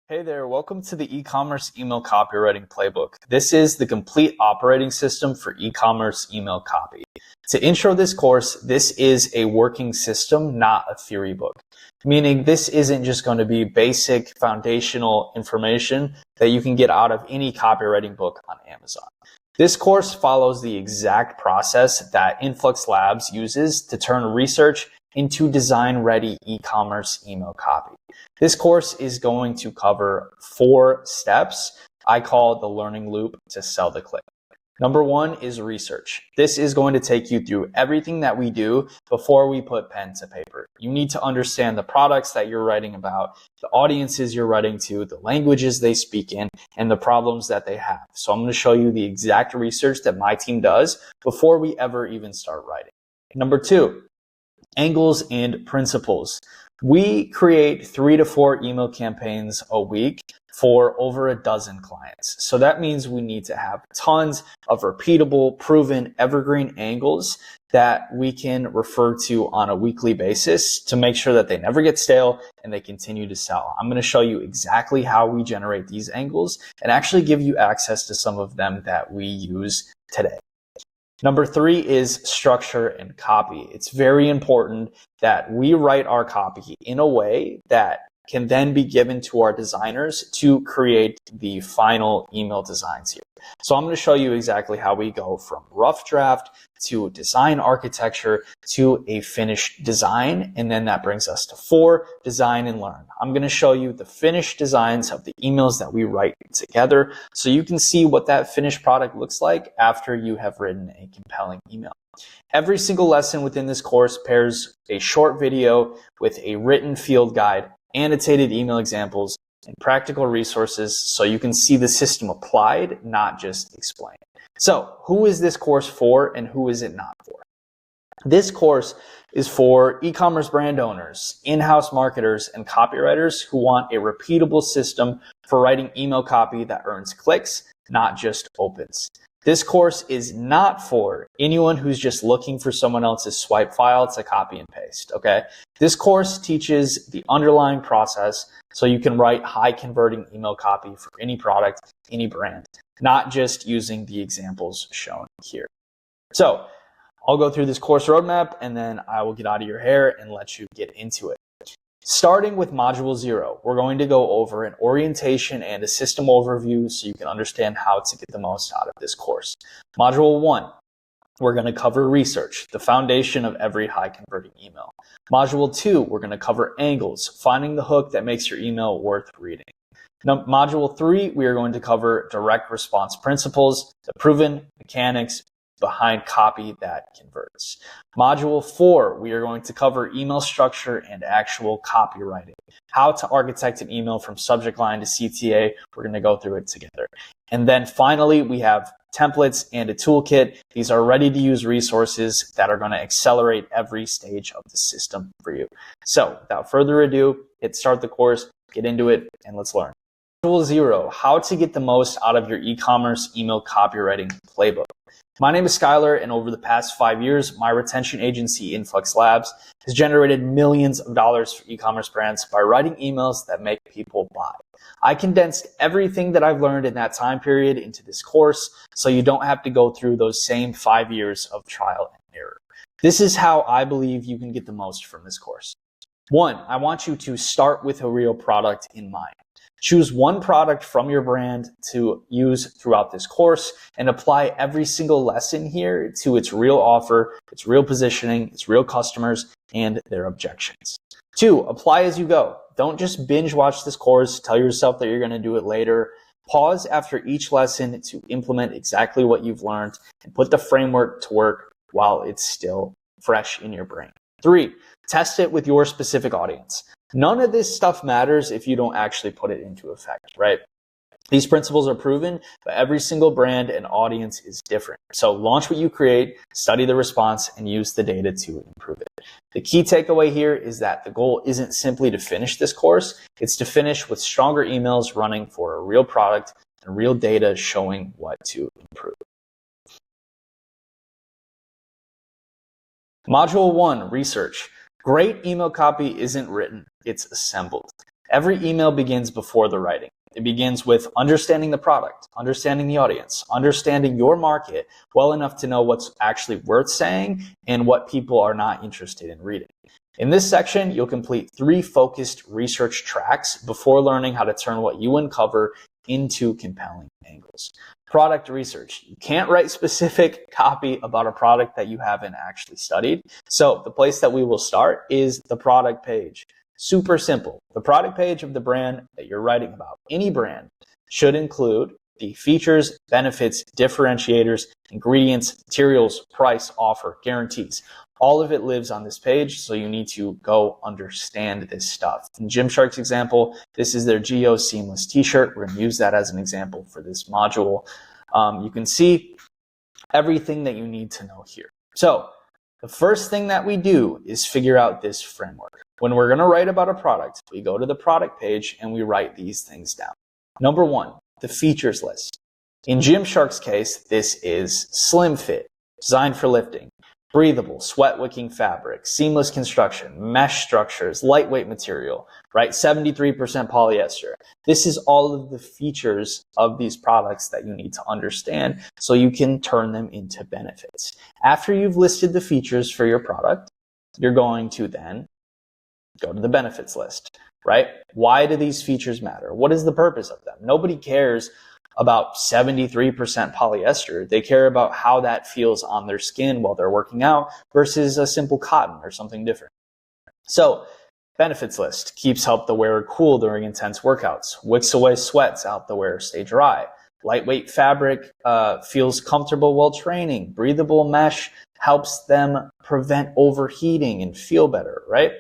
Hey there, welcome to the e-commerce email copywriting playbook. This is the complete operating system for e-commerce email copy. To intro this course, this is a working system, not a theory book. Meaning this isn't just going to be basic foundational information that you can get out of any copywriting book on Amazon. This course follows the exact process that Influx Labs uses to turn research into design-ready e-commerce email copy. This course is going to cover 4 steps I call the learning loop to sell the click. Number 1 is research. This is going to take you through everything that we do before we put pen to paper. You need to understand the products that you're writing about, the audiences you're writing to, the languages they speak in, and the problems that they have. So I'm going to show you the exact research that my team does before we ever even start writing. Number 2, angles and principles. We create 3 to 4 email campaigns a week for over a dozen clients. So that means we need to have tons of repeatable, proven, evergreen angles that we can refer to on a weekly basis to make sure that they never get stale and they continue to sell. I'm going to show you exactly how we generate these angles and actually give you access to some of them that we use today. Number 3 is structure and copy. It's very important that we write our copy in a way that can then be given to our designers to create the final email designs here. So I'm going to show you exactly how we go from rough draft to design architecture to a finished design. And then that brings us to 4, design and learn. I'm going to show you the finished designs of the emails that we write together so you can see what that finished product looks like after you have written a compelling email. Every single lesson within this course pairs a short video with a written field guide, annotated email examples, and practical resources so you can see the system applied, not just explained. So, who is this course for and who is it not for? This course is for e-commerce brand owners, in-house marketers, and copywriters who want a repeatable system for writing email copy that earns clicks, not just opens. This course is not for anyone who's just looking for someone else's swipe file to copy and paste, okay? This course teaches the underlying process so you can write high converting email copy for any product, any brand, not just using the examples shown here. So I'll go through this course roadmap and then I will get out of your hair and let you get into it. Starting with Module 0, we're going to go over an orientation and a system overview so you can understand how to get the most out of this course. Module 1, we're going to cover research, the foundation of every high converting email. Module 2, we're going to cover angles, finding the hook that makes your email worth reading. Now, Module 3, we are going to cover direct response principles, the proven mechanics behind copy that converts. Module 4, we are going to cover email structure and actual copywriting. How to architect an email from subject line to CTA. We're going to go through it together. And then finally, we have templates and a toolkit. These are ready to use resources that are going to accelerate every stage of the system for you. So without further ado, hit start the course, get into it, and let's learn. Module 0, how to get the most out of your e-commerce email copywriting playbook. My name is Skylar, and over the past 5 years, my retention agency, Influx Labs, has generated millions of dollars for e-commerce brands by writing emails that make people buy. I condensed everything that I've learned in that time period into this course, so you don't have to go through those same 5 years of trial and error. This is how I believe you can get the most from this course. 1, I want you to start with a real product in mind. Choose one product from your brand to use throughout this course and apply every single lesson here to its real offer, its real positioning, its real customers, and their objections. 2, apply as you go. Don't just binge watch this course, tell yourself that you're going to do it later. Pause after each lesson to implement exactly what you've learned and put the framework to work while it's still fresh in your brain. 3, test it with your specific audience. None of this stuff matters if you don't actually put it into effect, right? These principles are proven, but every single brand and audience is different. So launch what you create, study the response, and use the data to improve it. The key takeaway here is that the goal isn't simply to finish this course, it's to finish with stronger emails running for a real product and real data showing what to improve. Module 1, research. Great email copy isn't written, it's assembled. Every email begins before the writing. It begins with understanding the product, understanding the audience, understanding your market well enough to know what's actually worth saying and what people are not interested in reading. In this section, you'll complete 3 focused research tracks before learning how to turn what you uncover into compelling angles. Product research. You can't write specific copy about a product that you haven't actually studied. So the place that we will start is the product page. Super simple. The product page of the brand that you're writing about, any brand, should include the features, benefits, differentiators, ingredients, materials, price, offer, guarantees. All of it lives on this page, so you need to go understand this stuff. In Gymshark's example, this is their Geo Seamless t-shirt. We're going to use that as an example for this module. You can see everything that you need to know here. So the first thing that we do is figure out this framework. When we're going to write about a product, we go to the product page and we write these things down. Number 1, the features list. In Gymshark's case, this is slim fit, designed for lifting, breathable, sweat wicking fabric, seamless construction, mesh structures, lightweight material, right? 73% polyester. This is all of the features of these products that you need to understand so you can turn them into benefits. After you've listed the features for your product, you're going to then go to the benefits list, right? Why do these features matter? What is the purpose of them? Nobody cares about 73% polyester. They care about how that feels on their skin while they're working out versus a simple cotton or something different. So benefits list keeps help the wearer cool during intense workouts, wicks away sweats, help the wearer stay dry. Lightweight fabric feels comfortable while training. Breathable mesh helps them prevent overheating and feel better, right?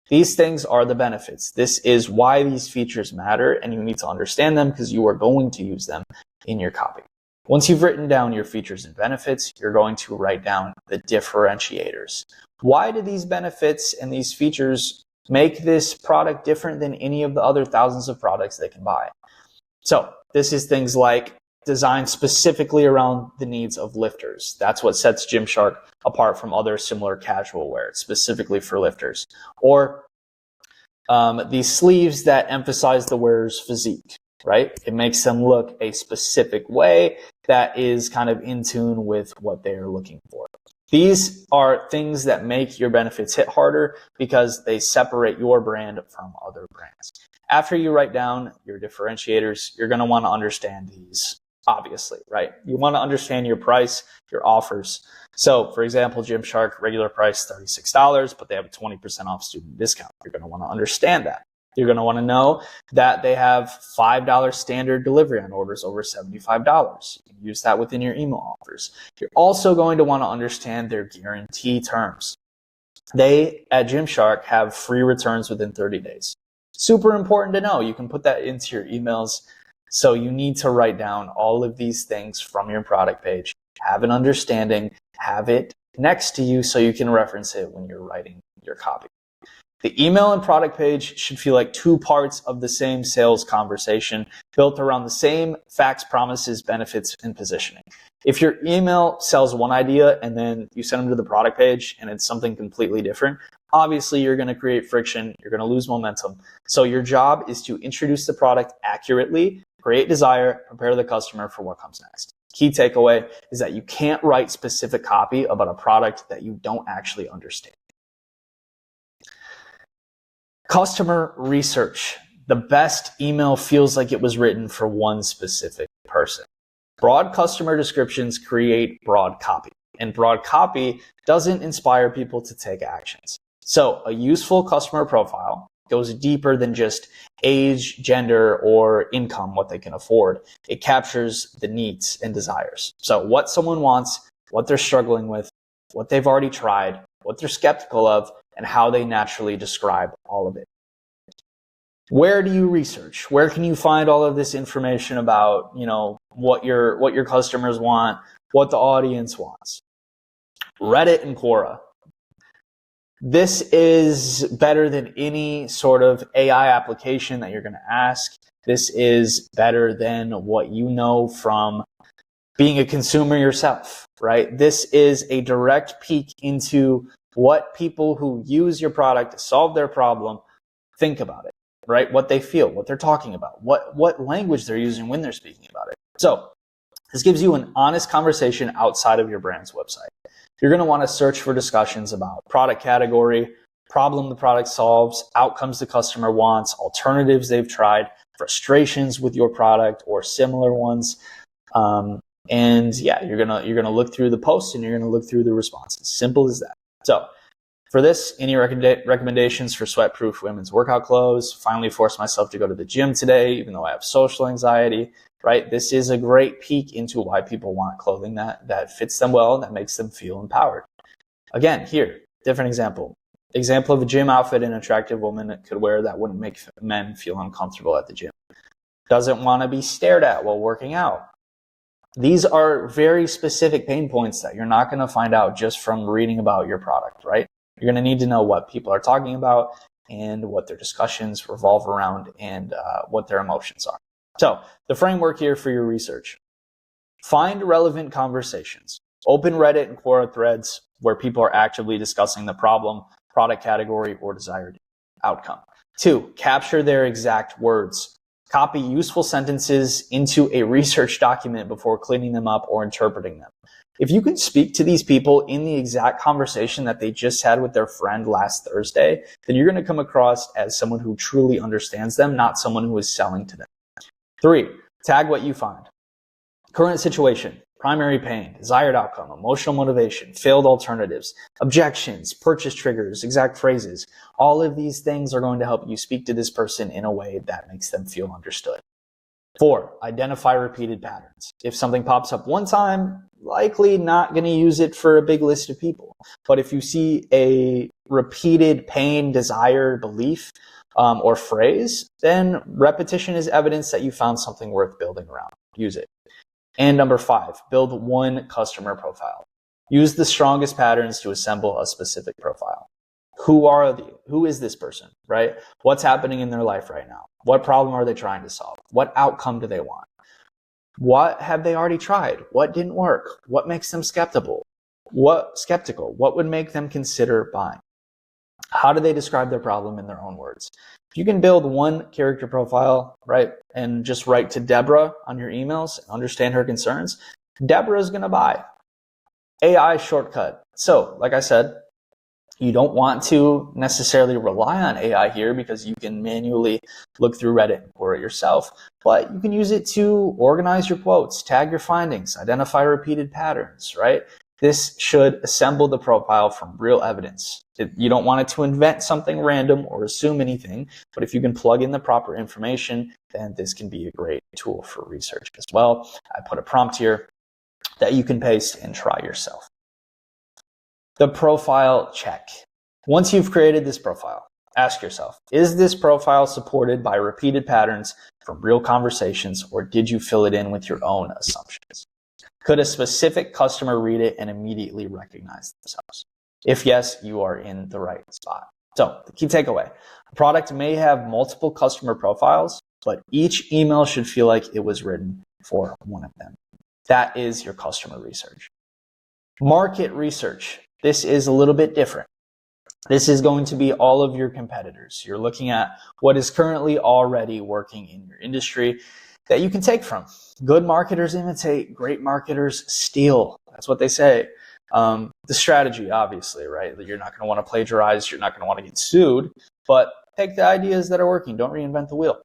These things are the benefits. This is why these features matter, and you need to understand them because you are going to use them in your copy. Once you've written down your features and benefits, you're going to write down the differentiators. Why do these benefits and these features make this product different than any of the other thousands of products they can buy? So this is things like designed specifically around the needs of lifters. That's what sets Gymshark apart from other similar casual wear, specifically for lifters. Or these sleeves that emphasize the wearer's physique, right? It makes them look a specific way that is kind of in tune with what they're looking for. These are things that make your benefits hit harder because they separate your brand from other brands. After you write down your differentiators, you're going to want to understand these, obviously, right? You want to understand your price, your offers. So, for example, Gymshark, regular price $36, but they have a 20% off student discount. You're going to want to understand that. You're going to want to know that they have $5 standard delivery on orders over $75. You can use that within your email offers. You're also going to want to understand their guarantee terms. They, at Gymshark, have free returns within 30 days. Super important to know. You can put that into your emails. So you need to write down all of these things from your product page, have an understanding, have it next to you so you can reference it when you're writing your copy. The email and product page should feel like 2 parts of the same sales conversation built around the same facts, promises, benefits, and positioning. If your email sells one idea and then you send them to the product page and it's something completely different, obviously you're going to create friction, you're going to lose momentum. So your job is to introduce the product accurately, create desire, prepare the customer for what comes next. Key takeaway is that you can't write specific copy about a product that you don't actually understand. Customer research. The best email feels like it was written for one specific person. Broad customer descriptions create broad copy, and broad copy doesn't inspire people to take actions. So a useful customer profile goes deeper than just age, gender, or income, what they can afford. It captures the needs and desires. So what someone wants, what they're struggling with, what they've already tried, what they're skeptical of, and how they naturally describe all of it. Where do you research? Where can you find all of this information about, what your customers want, what the audience wants? Reddit and Quora. This is better than any sort of AI application that you're going to ask. This is better than what you know from being a consumer yourself, right? This is a direct peek into what people who use your product to solve their problem think about it. right? What they feel, what they're talking about, what language they're using when they're speaking about it. So this gives you an honest conversation outside of your brand's website. You're going to want to search for discussions about product category, problem the product solves, outcomes the customer wants, alternatives they've tried, frustrations with your product or similar ones. And yeah, you're gonna look through the posts and you're gonna look through the responses. Simple as that. So for this, any recommendations for sweat-proof women's workout clothes? Finally forced myself to go to the gym today, even though I have social anxiety, right? This is a great peek into why people want clothing that fits them well, that makes them feel empowered. Again, here, different example. Example of a gym outfit an attractive woman could wear that wouldn't make men feel uncomfortable at the gym. Doesn't want to be stared at while working out. These are very specific pain points that you're not going to find out just from reading about your product, right? You're going to need to know what people are talking about and what their discussions revolve around and what their emotions are. So the framework here for your research: find relevant conversations. Open Reddit and Quora threads where people are actively discussing the problem, product category, or desired outcome. 2, capture their exact words. Copy useful sentences into a research document before cleaning them up or interpreting them. If you can speak to these people in the exact conversation that they just had with their friend last Thursday, then you're going to come across as someone who truly understands them, not someone who is selling to them. 3, tag what you find. Current situation, primary pain, desired outcome, emotional motivation, failed alternatives, objections, purchase triggers, exact phrases. All of these things are going to help you speak to this person in a way that makes them feel understood. 4, identify repeated patterns. If something pops up one time, likely not going to use it for a big list of people. But if you see a repeated pain, desire, belief, or phrase, then repetition is evidence that you found something worth building around. Use it. And number 5, build one customer profile. Use the strongest patterns to assemble a specific profile. Who are they? Who is this person, right? What's happening in their life right now? What problem are they trying to solve? What outcome do they want? What have they already tried? What didn't work? What makes them skeptical? What would make them consider buying? How do they describe their problem in their own words? If you can build one character profile, right, and just write to Deborah on your emails, understand her concerns, Deborah is going to buy. AI shortcut. So, like I said, you don't want to necessarily rely on AI here because you can manually look through Reddit for it yourself, but you can use it to organize your quotes, tag your findings, identify repeated patterns, right? This should assemble the profile from real evidence. You don't want it to invent something random or assume anything, but if you can plug in the proper information, then this can be a great tool for research as well. I put a prompt here that you can paste and try yourself. The profile check. Once you've created this profile, ask yourself, is this profile supported by repeated patterns from real conversations, or did you fill it in with your own assumptions? Could a specific customer read it and immediately recognize themselves? If yes, you are in the right spot. So the key takeaway: a product may have multiple customer profiles, but each email should feel like it was written for one of them. That is your customer research. Market research. This is a little bit different. This is going to be all of your competitors. You're looking at what is currently already working in your industry that you can take from. Good marketers imitate, great marketers steal. That's what they say. The strategy, obviously, right? You're not going to want to plagiarize. You're not going to want to get sued, but take the ideas that are working. Don't reinvent the wheel.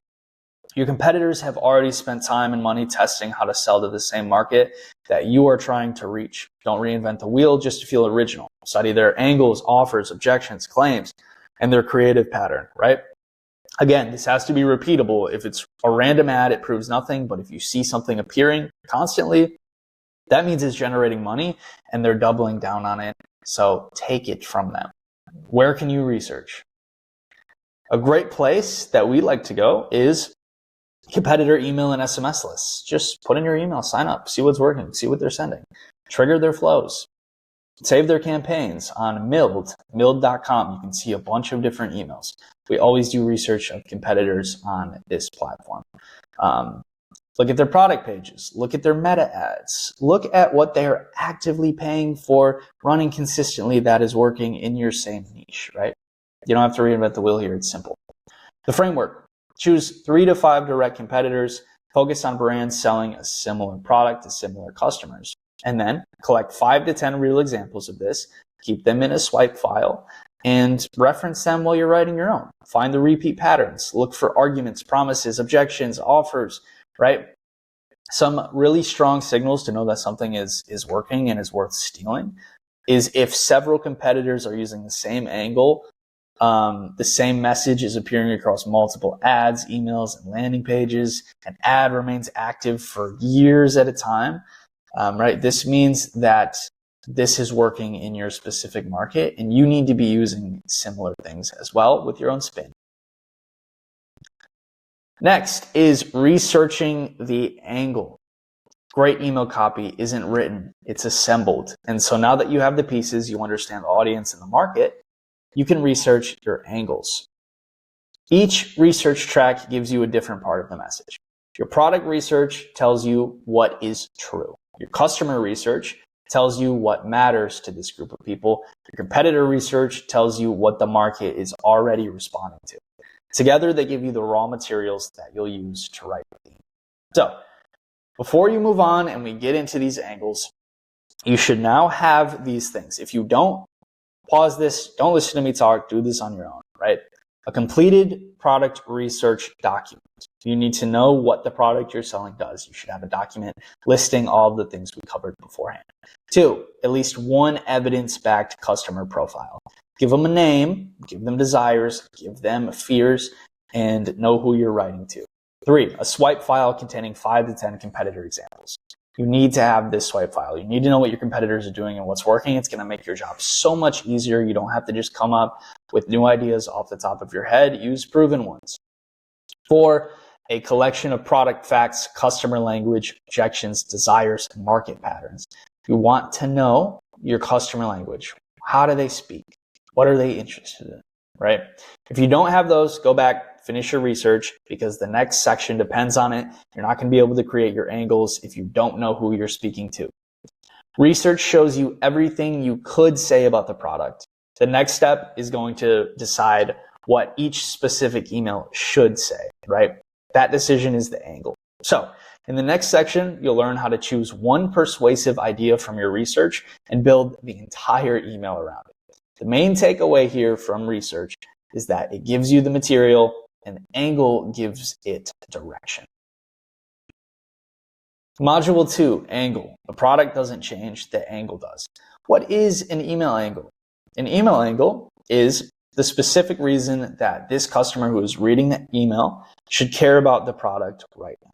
Your competitors have already spent time and money testing how to sell to the same market that you are trying to reach. Don't reinvent the wheel just to feel original. Study their angles, offers, objections, claims, and their creative pattern, right? Again, this has to be repeatable. If it's a random ad, it proves nothing. But if you see something appearing constantly, that means it's generating money and they're doubling down on it. So take it from them. Where can you research? A great place that we like to go is competitor email and SMS lists. Just put in your email, sign up, see what's working, see what they're sending, trigger their flows, save their campaigns on mild.com. You can see a bunch of different emails. We always do research of competitors on this platform. Look at their product pages, look at their meta ads, look at what they are actively paying for running consistently that is working in your same niche, right? You don't have to reinvent the wheel here. It's simple. The framework: Choose 3 to 5 direct competitors. Focus on brands selling a similar product to similar customers. And then collect 5 to 10 real examples of this. Keep them in a swipe file and reference them while you're writing your own. Find the repeat patterns. Look for arguments, promises, objections, offers, right? Some really strong signals to know that something is working and is worth stealing is if several competitors are using the same angle, the same message is appearing across multiple ads, emails, and landing pages. An ad remains active for years at a time, right? This means that this is working in your specific market, and you need to be using similar things as well with your own spin. Next is researching the angle. Great email copy isn't written, it's assembled. And so now that you have the pieces, you understand the audience and the market, you can research your angles. Each research track gives you a different part of the message. Your product research tells you what is true. Your customer research tells you what matters to this group of people. Your competitor research tells you what the market is already responding to. Together, they give you the raw materials that you'll use to write the theme. So, before you move on and we get into these angles, you should now have these things. If you don't, pause this, don't listen to me talk, do this on your own, right? A completed product research document. You need to know what the product you're selling does. You should have a document listing all of the things we covered beforehand. 2, at least one evidence-backed customer profile. Give them a name, give them desires, give them fears, and know who you're writing to. 3, a swipe file containing 5 to 10 competitor examples. You need to have this swipe file. You need to know what your competitors are doing and what's working. It's going to make your job so much easier. You don't have to just come up with new ideas off the top of your head. Use proven ones. 4, a collection of product facts, customer language, objections, desires, and market patterns. You want to know your customer language. How do they speak? What are they interested in, right? If you don't have those, go back, finish your research, because the next section depends on it. You're not going to be able to create your angles if you don't know who you're speaking to. Research shows you everything you could say about the product. The next step is going to decide what each specific email should say, right? That decision is the angle. So, in the next section, you'll learn how to choose one persuasive idea from your research and build the entire email around it. The main takeaway here from research is that it gives you the material and the angle gives it direction. Module 2, angle. The product doesn't change, the angle does. What is an email angle? An email angle is the specific reason that this customer who is reading the email should care about the product right now.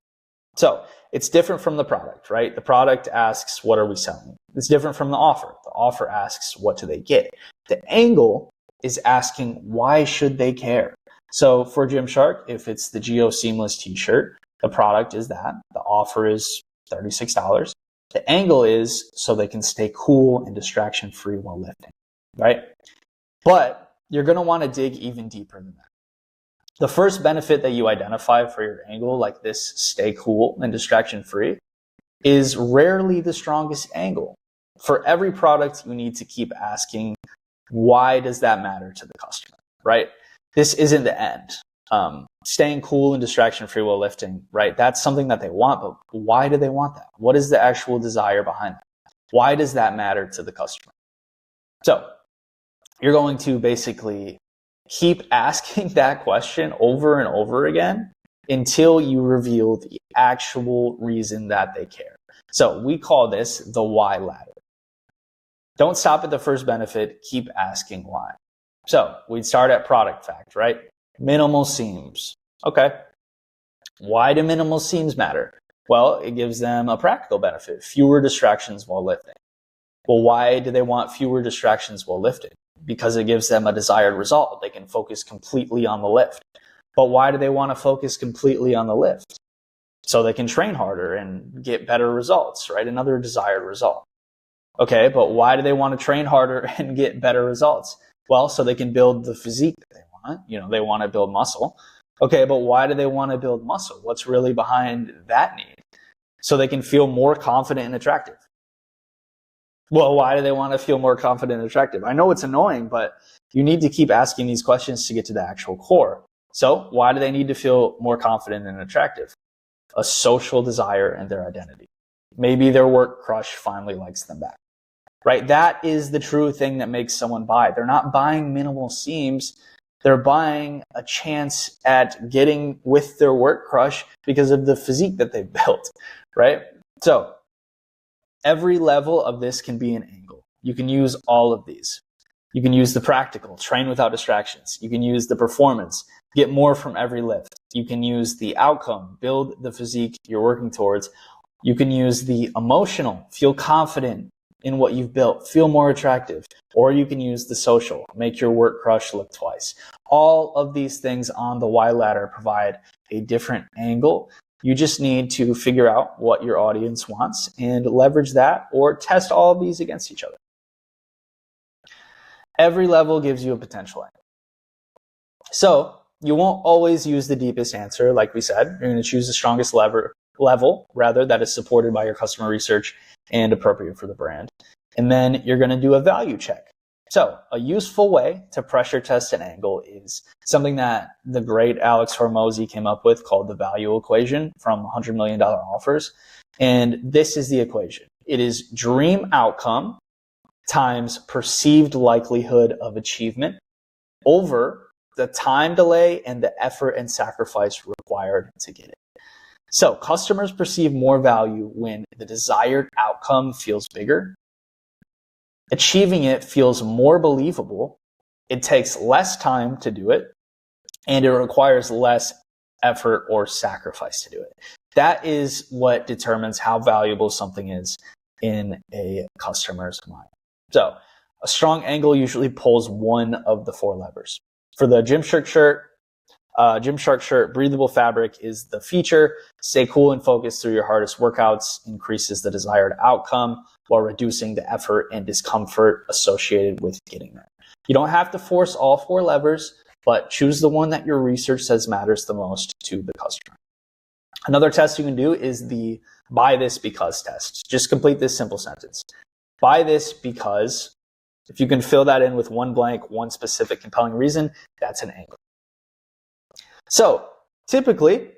So it's different from the product, right? The product asks, what are we selling? It's different from the offer. The offer asks, what do they get? The angle is asking, why should they care? So for Gymshark, if it's the Geo Seamless t-shirt, the product is that. The offer is $36. The angle is so they can stay cool and distraction-free while lifting, right? But you're going to want to dig even deeper than that. The first benefit that you identify for your angle, like this stay cool and distraction-free, is rarely the strongest angle. For every product, you need to keep asking, why does that matter to the customer, right? This isn't the end. Staying cool and distraction-free while lifting, right? That's something that they want, but why do they want that? What is the actual desire behind that? Why does that matter to the customer? So you're going to basically keep asking that question over and over again until you reveal the actual reason that they care. So we call this the why ladder. Don't stop at the first benefit, keep asking why. So we'd start at product fact, right? Minimal seams. Okay. Why do minimal seams matter? Well, it gives them a practical benefit, fewer distractions while lifting. Well, why do they want fewer distractions while lifting? Because it gives them a desired result. They can focus completely on the lift. But why do they want to focus completely on the lift? So they can train harder and get better results, right? Another desired result. Okay, but why do they want to train harder and get better results? Well, so they can build the physique that they want. You know, they want to build muscle. Okay, but why do they want to build muscle? What's really behind that need? So they can feel more confident and attractive. Well, why do they want to feel more confident and attractive? I know it's annoying, but you need to keep asking these questions to get to the actual core. So why do they need to feel more confident and attractive? A social desire and their identity. Maybe their work crush finally likes them back, right? That is the true thing that makes someone buy. They're not buying minimal seams. They're buying a chance at getting with their work crush because of the physique that they've built, right? So every level of this can be an angle. You can use all of these. You can use the practical, train without distractions. You can use the performance, get more from every lift. You can use the outcome, build the physique you're working towards. You can use the emotional, feel confident in what you've built, feel more attractive. Or you can use the social, make your work crush look twice. All of these things on the Y ladder provide a different angle. You just need to figure out what your audience wants and leverage that, or test all of these against each other. Every level gives you a potential angle. So you won't always use the deepest answer. Like we said, you're going to choose the strongest level that is supported by your customer research and appropriate for the brand. And then you're going to do a value check. So a useful way to pressure test an angle is something that the great Alex Hormozi came up with called the value equation from $100 million offers. And this is the equation. It is dream outcome times perceived likelihood of achievement over the time delay and the effort and sacrifice required to get it. So customers perceive more value when the desired outcome feels bigger. Achieving it feels more believable. It takes less time to do it, and it requires less effort or sacrifice to do it. That is what determines how valuable something is in a customer's mind. So a strong angle usually pulls one of the four levers. For the Gymshark shirt, breathable fabric is the feature. Stay cool and focused through your hardest workouts increases the desired outcome while reducing the effort and discomfort associated with getting there. You don't have to force all four levers, but choose the one that your research says matters the most to the customer. Another test you can do is the buy this because test. Just complete this simple sentence. Buy this because, if you can fill that in with one blank, one specific compelling reason, that's an angle. So typically,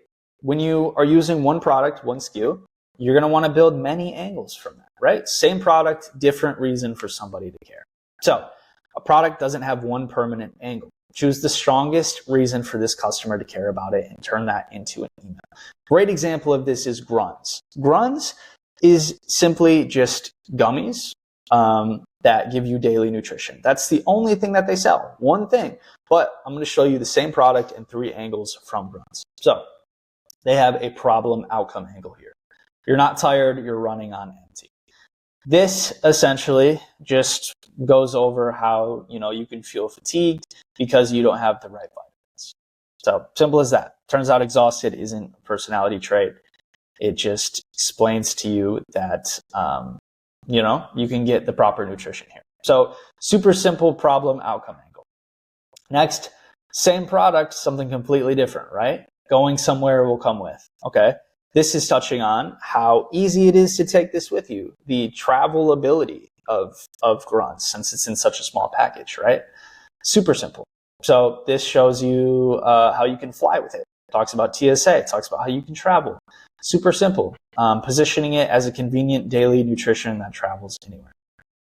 when you are using one product, one SKU, you're going to want to build many angles from that, right? Same product, different reason for somebody to care. So a product doesn't have one permanent angle. Choose the strongest reason for this customer to care about it and turn that into an email. Great example of this is Grunz. Grunz is simply just gummies that give you daily nutrition. That's the only thing that they sell, one thing. But I'm going to show you the same product and three angles from Grunz. So they have a problem outcome angle here. You're not tired, you're running on empty. This essentially just goes over how, you can feel fatigued because you don't have the right vitamins. So simple as that. Turns out exhausted isn't a personality trait. It just explains to you that, you can get the proper nutrition here. So super simple problem outcome angle. Next, same product, something completely different, right? Going somewhere will come with. Okay. This is touching on how easy it is to take this with you. The travelability of Grunz, since it's in such a small package, right? Super simple. So this shows you how you can fly with it. Talks about TSA, talks about how you can travel. Super simple. Positioning it as a convenient daily nutrition that travels anywhere.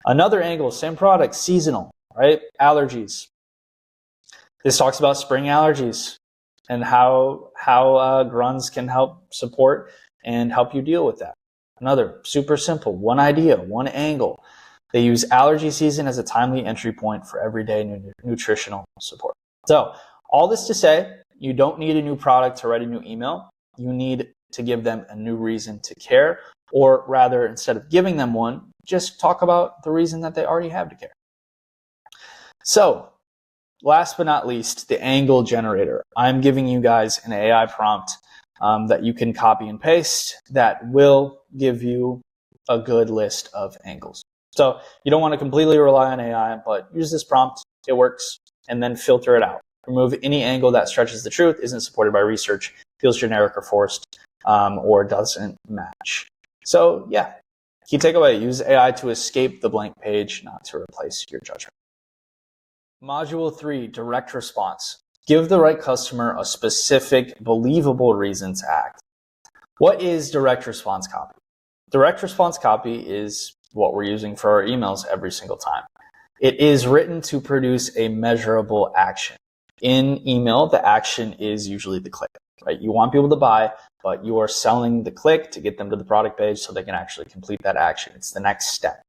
Another angle, same product, seasonal, right? Allergies. This talks about spring allergies and how Grunz can help support and help you deal with that. Another, super simple, one idea, one angle. They use allergy season as a timely entry point for everyday nutritional support. So all this to say, you don't need a new product to write a new email. You need to give them a new reason to care, or rather, instead of giving them one, just talk about the reason that they already have to care. So last but not least, the angle generator. I'm giving you guys an AI prompt that you can copy and paste that will give you a good list of angles. So you don't want to completely rely on AI, but use this prompt. It works, and then filter it out. Remove any angle that stretches the truth, isn't supported by research, feels generic or forced, or doesn't match. So yeah, key takeaway, use AI to escape the blank page, not to replace your judgment. Module 3, direct response. Give the right customer a specific, believable reason to act. What is direct response copy? Direct response copy is what we're using for our emails every single time. It is written to produce a measurable action. In email, the action is usually the click, right? You want people to buy, but you are selling the click to get them to the product page so they can actually complete that action. It's the next step.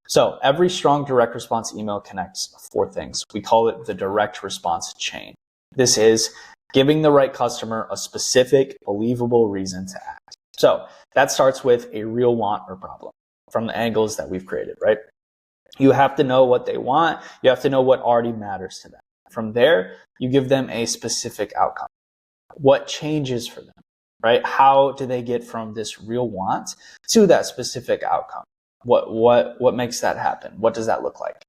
So every strong direct response email connects 4 things. We call it the direct response chain. This is giving the right customer a specific, believable reason to act. So that starts with a real want or problem from the angles that we've created, right? You have to know what they want. You have to know what already matters to them. From there, you give them a specific outcome. What changes for them, right? How do they get from this real want to that specific outcome? What makes that happen? What does that look like?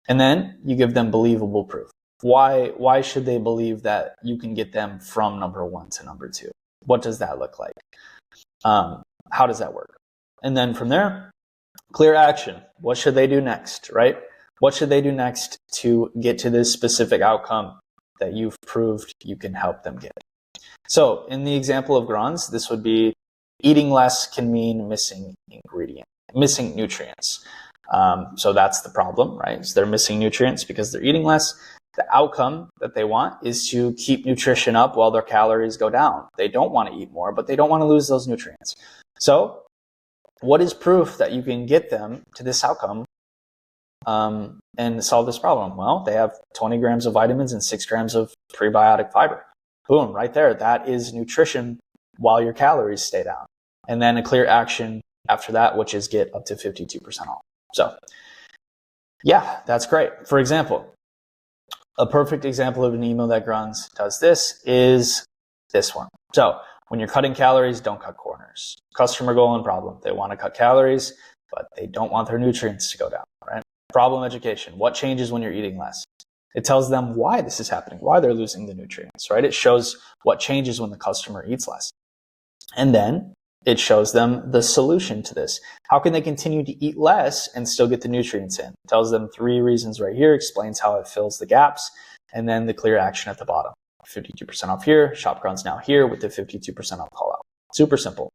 And then you give them believable proof. Why should they believe that you can get them from number 1 to number 2? What does that look like? How does that work? And then from there, clear action. What should they do next, right? What should they do next to get to this specific outcome that you've proved you can help them get? So in the example of Grunz, this would be eating less can mean missing nutrients. So that's the problem, right? So they're missing nutrients because they're eating less. The outcome that they want is to keep nutrition up while their calories go down. They don't want to eat more, but they don't want to lose those nutrients. So what is proof that you can get them to this outcome and solve this problem? Well, they have 20 grams of vitamins and 6 grams of prebiotic fiber. Boom, right there. That is nutrition while your calories stay down. And then a clear action after that, which is get up to 52% off. So yeah, that's great. For example, a perfect example of an email that Grunz does this is this one. So when you're cutting calories, don't cut corners. Customer goal and problem. They want to cut calories, but they don't want their nutrients to go down, right? Problem education. What changes when you're eating less? It tells them why this is happening, why they're losing the nutrients, right? It shows what changes when the customer eats less. And then it shows them the solution to this. How can they continue to eat less and still get the nutrients in? It tells them 3 reasons right here, explains how it fills the gaps, and then the clear action at the bottom. 52% off here, shop Grunz now here with the 52% off call out. Super simple.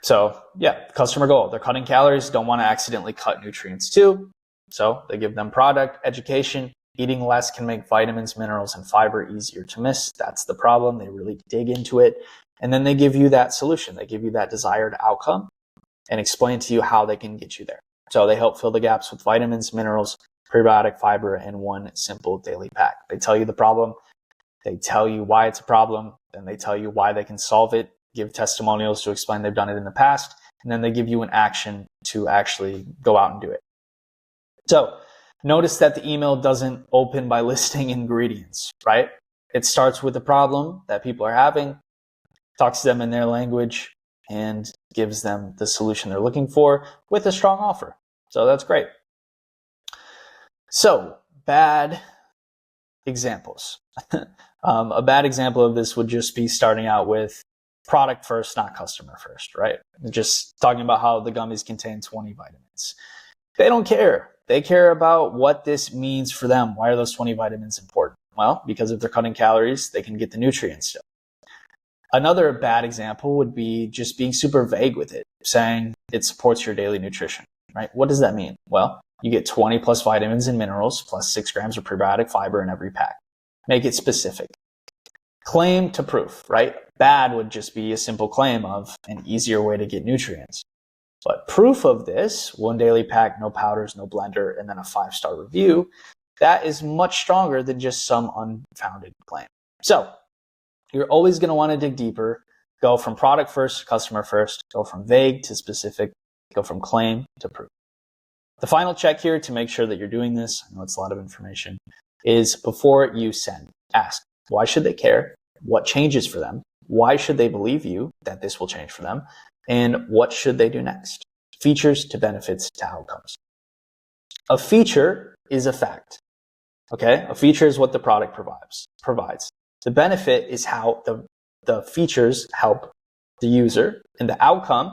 So yeah, customer goal. They're cutting calories, don't want to accidentally cut nutrients too. So they give them product education. Eating less can make vitamins, minerals, and fiber easier to miss. That's the problem. They really dig into it. And then they give you that solution. They give you that desired outcome and explain to you how they can get you there. So they help fill the gaps with vitamins, minerals, prebiotic fiber, and one simple daily pack. They tell you the problem. They tell you why it's a problem. Then they tell you why they can solve it, give testimonials to explain they've done it in the past. And then they give you an action to actually go out and do it. So notice that the email doesn't open by listing ingredients, right? It starts with the problem that people are having, talks to them in their language, and gives them the solution they're looking for with a strong offer. So that's great. So bad examples. A bad example of this would just be starting out with product first, not customer first, right? Just talking about how the gummies contain 20 vitamins. They don't care. They care about what this means for them. Why are those 20 vitamins important? Well, because if they're cutting calories, they can get the nutrients still. Another bad example would be just being super vague with it, saying it supports your daily nutrition, right? What does that mean? Well, you get 20 plus vitamins and minerals plus 6 grams of prebiotic fiber in every pack. Make it specific. Claim to proof, right? Bad would just be a simple claim of an easier way to get nutrients. But proof of this, 1 daily pack, no powders, no blender, and then a 5-star review, that is much stronger than just some unfounded claim. So you're always going to want to dig deeper, go from product first to customer first, go from vague to specific, go from claim to proof. The final check here to make sure that you're doing this, I know it's a lot of information, is before you send, ask, why should they care? What changes for them? Why should they believe you that this will change for them? And what should they do next? Features to benefits to outcomes. A feature is a fact. Okay? A feature is what the product provides. The benefit is how the features help the user, and the outcome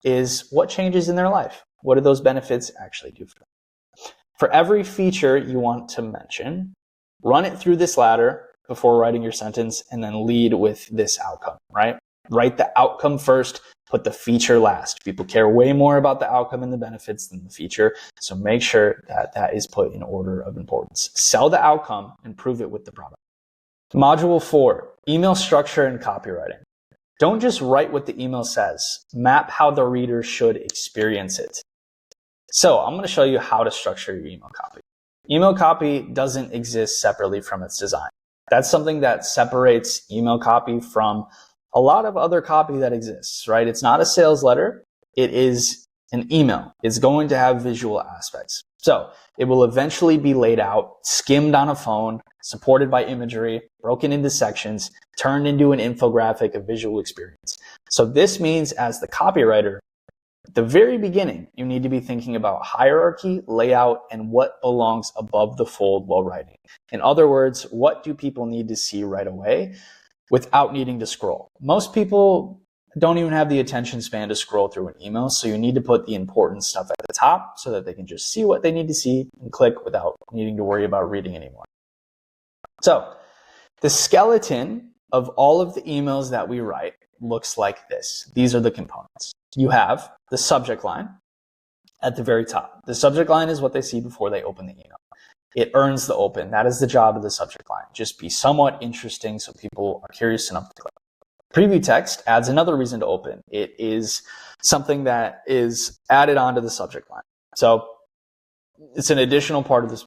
is what changes in their life. What do those benefits actually do for them? For every feature you want to mention, Run it through this ladder before writing your sentence, and then lead with this outcome, right? Write the outcome first, put the feature last. People care way more about the outcome and the benefits than the feature, so make sure that that is put in order of importance. Sell the outcome and prove it with the product. Module 4, email structure and copywriting. Don't just write what the email says. Map how the reader should experience it. So I'm going to show you how to structure your email copy. Email copy doesn't exist separately from its design. That's something that separates email copy from a lot of other copy that exists, right? It's not a sales letter. It is an email. It's going to have visual aspects. So it will eventually be laid out, skimmed on a phone, supported by imagery, broken into sections, turned into an infographic, a visual experience. So this means as the copywriter, at the very beginning, you need to be thinking about hierarchy, layout, and what belongs above the fold while writing. In other words, what do people need to see right away without needing to scroll? Most people don't even have the attention span to scroll through an email, so you need to put the important stuff at the top so that they can just see what they need to see and click without needing to worry about reading anymore. So the skeleton of all of the emails that we write looks like this. These are the components. You have the subject line at the very top. The subject line is what they see before they open the email. It earns the open. That is the job of the subject line. Just be somewhat interesting so people are curious enough to click. Preview text adds another reason to open. It is something that is added onto the subject line. So it's an additional part of this.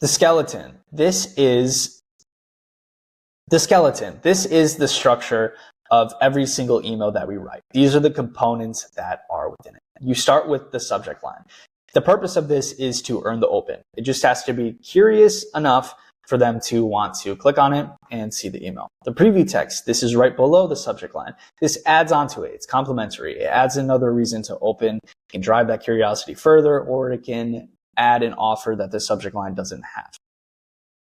The skeleton. This is the skeleton. This is the structure of every single email that we write. These are the components that are within it. You start with the subject line. The purpose of this is to earn the open. It just has to be curious enough for them to want to click on it and see the email. The preview text, this is right below the subject line. This adds onto it. It's complementary. It adds another reason to open. It can drive that curiosity further, or it can add an offer that the subject line doesn't have.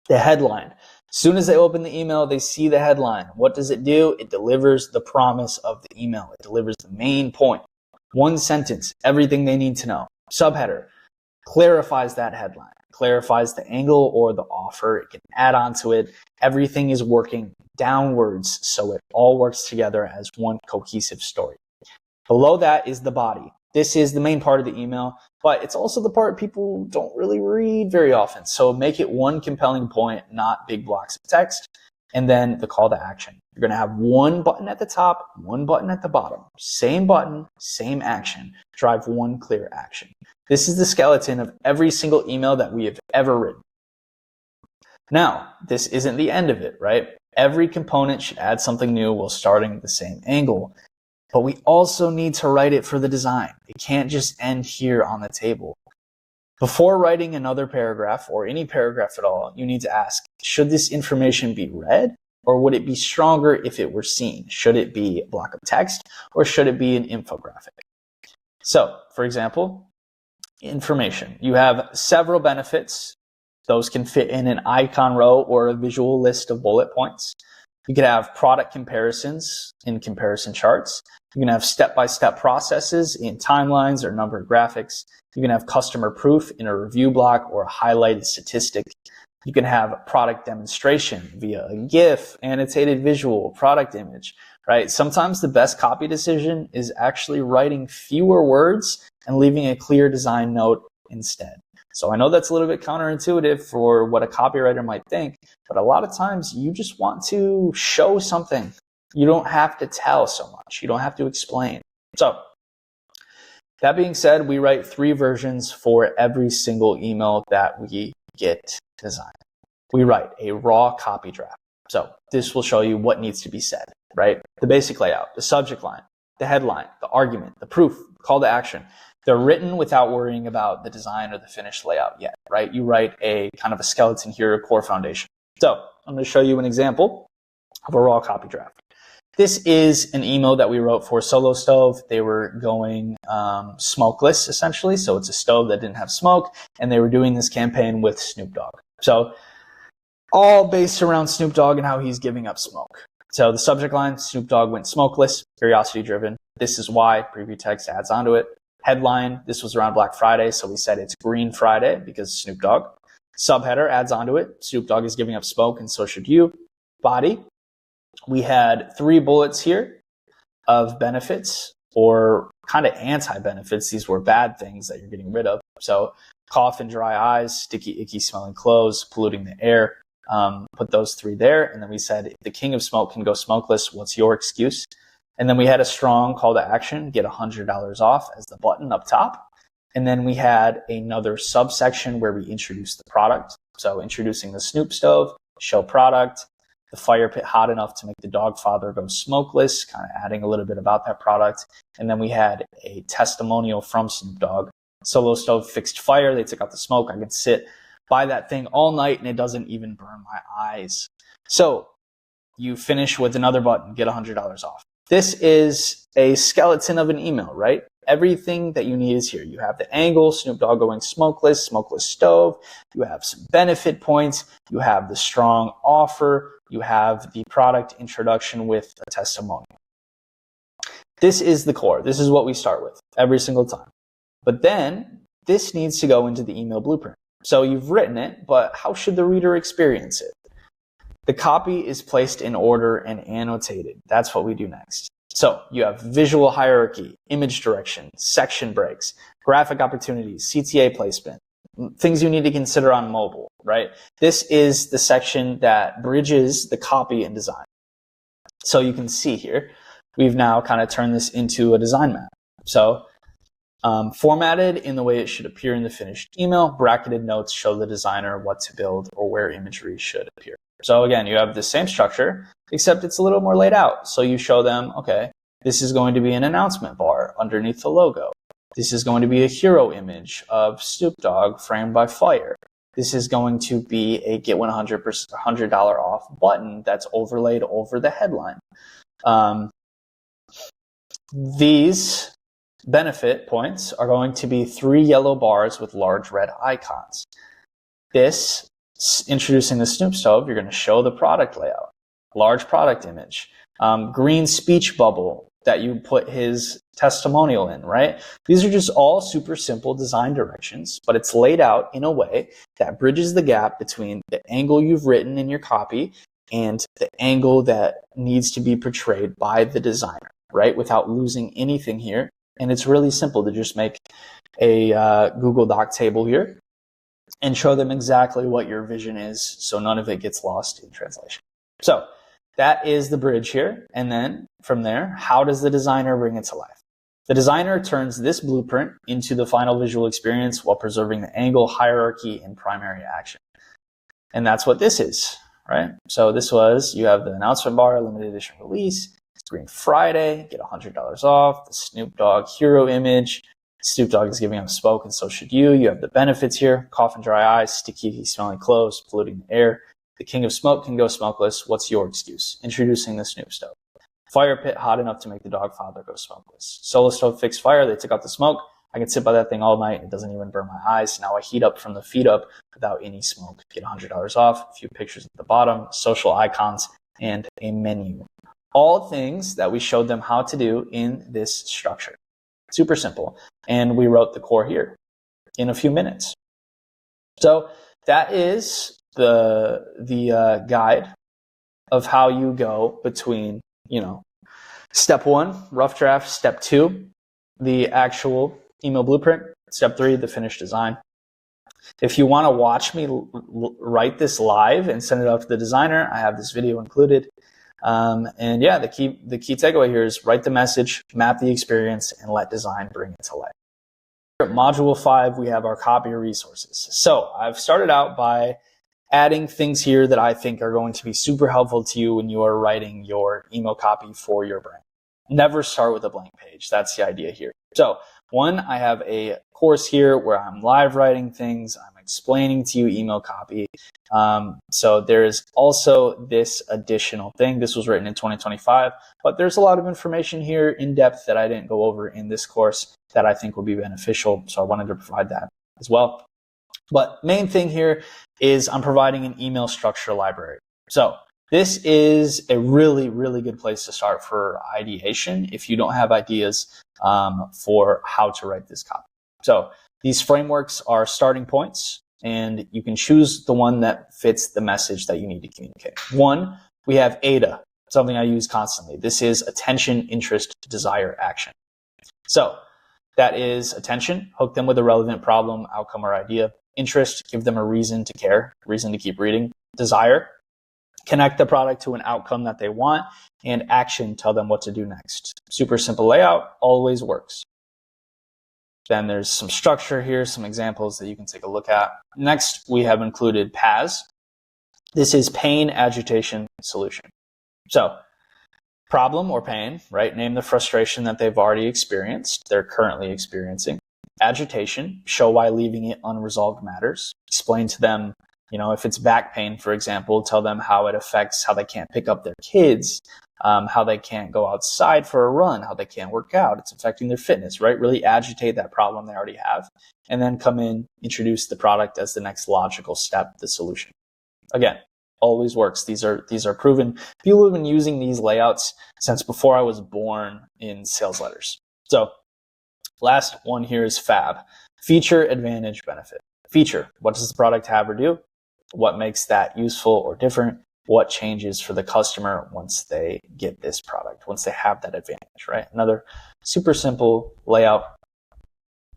The headline. As soon as they open the email, they see the headline. What does it do? It delivers the promise of the email. It delivers the main point. One sentence, everything they need to know. Subheader clarifies that headline, clarifies the angle or the offer. It can add on to it. Everything is working downwards, so it all works together as one cohesive story. Below that is the body. This is the main part of the email, but it's also the part people don't really read very often. So make it one compelling point, not big blocks of text. And then the call to action. You're going to have one button at the top, one button at the bottom. Same button, same action. Drive one clear action. This is the skeleton of every single email that we have ever written. Now, this isn't the end of it, right? Every component should add something new while starting at the same angle. But we also need to write it for the design. It can't just end here on the table. Before writing another paragraph or any paragraph at all, you need to ask, should this information be read, or would it be stronger if it were seen? Should it be a block of text, or should it be an infographic? So, for example, information. You have several benefits. Those can fit in an icon row or a visual list of bullet points. You could have product comparisons in comparison charts. You can have step-by-step processes in timelines or numbered graphics. You can have customer proof in a review block or a highlighted statistic. You can have product demonstration via a GIF, annotated visual, product image, right? Sometimes the best copy decision is actually writing fewer words and leaving a clear design note instead. So I know that's a little bit counterintuitive for what a copywriter might think, but a lot of times you just want to show something. You don't have to tell so much. You don't have to explain. So that being said, we write 3 versions for every single email that we get designed. We write a raw copy draft. So this will show you what needs to be said, right? The basic layout, the subject line, the headline, the argument, the proof, call to action. They're written without worrying about the design or the finished layout yet, right? You write a kind of a skeleton here, a core foundation. So I'm going to show you an example of a raw copy draft. This is an email that we wrote for Solo Stove. They were going smokeless, essentially. So it's a stove that didn't have smoke, and they were doing this campaign with Snoop Dogg. So all based around Snoop Dogg and how he's giving up smoke. So the subject line, Snoop Dogg went smokeless, curiosity driven. This is why, preview text adds onto it. Headline, this was around Black Friday, so we said it's Green Friday because Snoop Dogg. Subheader adds onto it, Snoop Dogg is giving up smoke and so should you. Body, we had 3 bullets here of benefits or kind of anti-benefits. These were bad things that you're getting rid of. So cough and dry eyes, sticky, icky smelling clothes, polluting the air. Put those 3 there. And then we said, if the king of smoke can go smokeless, what's your excuse? And then we had a strong call to action, get $100 off as the button up top. And then we had another subsection where we introduced the product. So introducing the Snoop stove, show product, the fire pit hot enough to make the dog father go smokeless, kind of adding a little bit about that product. And then we had a testimonial from Snoop Dogg. Solo stove fixed fire. They took out the smoke. I could sit by that thing all night and it doesn't even burn my eyes. So you finish with another button, get $100 off. This is a skeleton of an email, right? Everything that you need is here. You have the angle, Snoop Dogg going smokeless, smokeless stove. You have some benefit points. You have the strong offer. You have the product introduction with a testimonial. This is the core. This is what we start with every single time. But then this needs to go into the email blueprint. So you've written it, but how should the reader experience it? The copy is placed in order and annotated. That's what we do next. So you have visual hierarchy, image direction, section breaks, graphic opportunities, CTA placement, things you need to consider on mobile, right? This is the section that bridges the copy and design. So you can see here, we've now kind of turned this into a design map. So formatted in the way it should appear in the finished email, bracketed notes show the designer what to build or where imagery should appear. So again, you have the same structure, except it's a little more laid out. So you show them, okay, this is going to be an announcement bar underneath the logo. This is going to be a hero image of Snoop Dogg framed by fire. This is going to be a get $100 off button that's overlaid over the headline. These benefit points are going to be 3 yellow bars with large red icons. This, introducing the Snoop stove, you're going to show the product layout, large product image, green speech bubble that you put his testimonial in, right? These are just all super simple design directions, but it's laid out in a way that bridges the gap between the angle you've written in your copy and the angle that needs to be portrayed by the designer, right? Without losing anything here. And it's really simple to just make a Google Doc table here and show them exactly what your vision is so none of it gets lost in translation. So that is the bridge here. And then from there, how does the designer bring it to life? The designer turns this blueprint into the final visual experience while preserving the angle, hierarchy, and primary action. And that's what this is, right? So this was, you have the announcement bar, limited edition release, Green Friday, get $100 off, the Snoop Dogg hero image. Snoop Dogg is giving up smoke and so should you. You have the benefits here, cough and dry eyes, sticky, smelling clothes, polluting the air. The king of smoke can go smokeless. What's your excuse? Introducing the Snoop stove. Fire pit hot enough to make the dog father go smokeless. Solo stove fixed fire. They took out the smoke. I can sit by that thing all night. It doesn't even burn my eyes. Now I heat up from the feet up without any smoke. Get $100 off. A few pictures at the bottom, social icons, and a menu. All things that we showed them how to do in this structure. Super simple. And we wrote the core here in a few minutes. So that is the guide of how you go between, step 1, rough draft, step 2, the actual email blueprint, step 3, the finished design. If you want to watch me write this live and send it out to the designer, I have this video included. And yeah, the key takeaway here is write the message, map the experience, and let design bring it to life. Module 5, we have our copy resources. So I've started out by adding things here that I think are going to be super helpful to you when you are writing your email copy for your brand. Never start with a blank page. That's the idea here. So 1, I have a course here where I'm live writing things. I'm explaining to you email copy. So there's also this additional thing. This was written in 2025, but there's a lot of information here in depth that I didn't go over in this course that I think will be beneficial. So I wanted to provide that as well. But main thing here is I'm providing an email structure library. So this is a really, really good place to start for ideation if you don't have ideas for how to write this copy. So these frameworks are starting points, and you can choose the one that fits the message that you need to communicate. One, we have ADA, something I use constantly. This is attention, interest, desire, action. So that is attention, hook them with a relevant problem, outcome, or idea. Interest, give them a reason to care, reason to keep reading. Desire, connect the product to an outcome that they want. And action, tell them what to do next. Super simple layout, always works. Then there's some structure here, some examples that you can take a look at. Next, we have included PAS. This is pain, agitation, solution. So problem or pain, right? Name the frustration that they've already experienced, they're currently experiencing. Agitation, show why leaving it unresolved matters. Explain to them, if it's back pain, for example, tell them how it affects how they can't pick up their kids, how they can't go outside for a run, how they can't work out. It's affecting their fitness, right? Really agitate that problem they already have. And then come in, introduce the product as the next logical step, the solution. Again, always works. These are proven. People have been using these layouts since before I was born in sales letters. So last one here is FAB. Feature, advantage, benefit. Feature, what does the product have or do? What makes that useful or different? What changes for the customer once they get this product, once they have that advantage, right? Another super simple layout,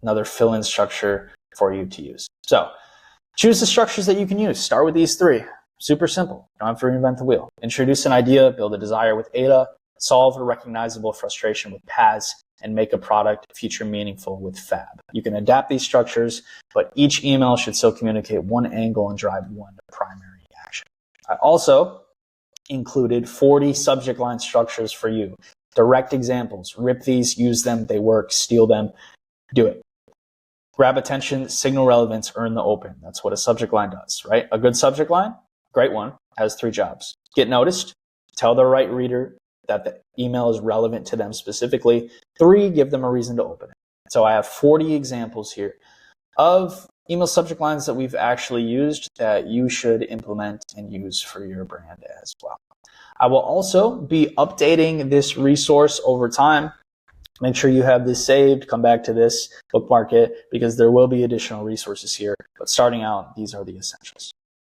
another fill-in structure for you to use. So choose the structures that you can use. Start with these three. Super simple. You don't have to reinvent the wheel. Introduce an idea, build a desire with ADA, solve a recognizable frustration with PAS, and make a product feature meaningful with FAB. You can adapt these structures, but each email should still communicate one angle and drive one primary action. I also included 40 subject line structures for you. Direct examples. Rip these, use them, they work, steal them, do it. Grab attention, signal relevance, earn the open. That's what a subject line does, right? A good subject line, great one, has 3 jobs. Get noticed, tell the right reader that the email is relevant to them specifically. 3, give them a reason to open it. So I have 40 examples here of email subject lines that we've actually used that you should implement and use for your brand as well. I will also be updating this resource over time. Make sure you have this saved, come back to this, bookmark it, because there will be additional resources here. But starting out, these are the essentials.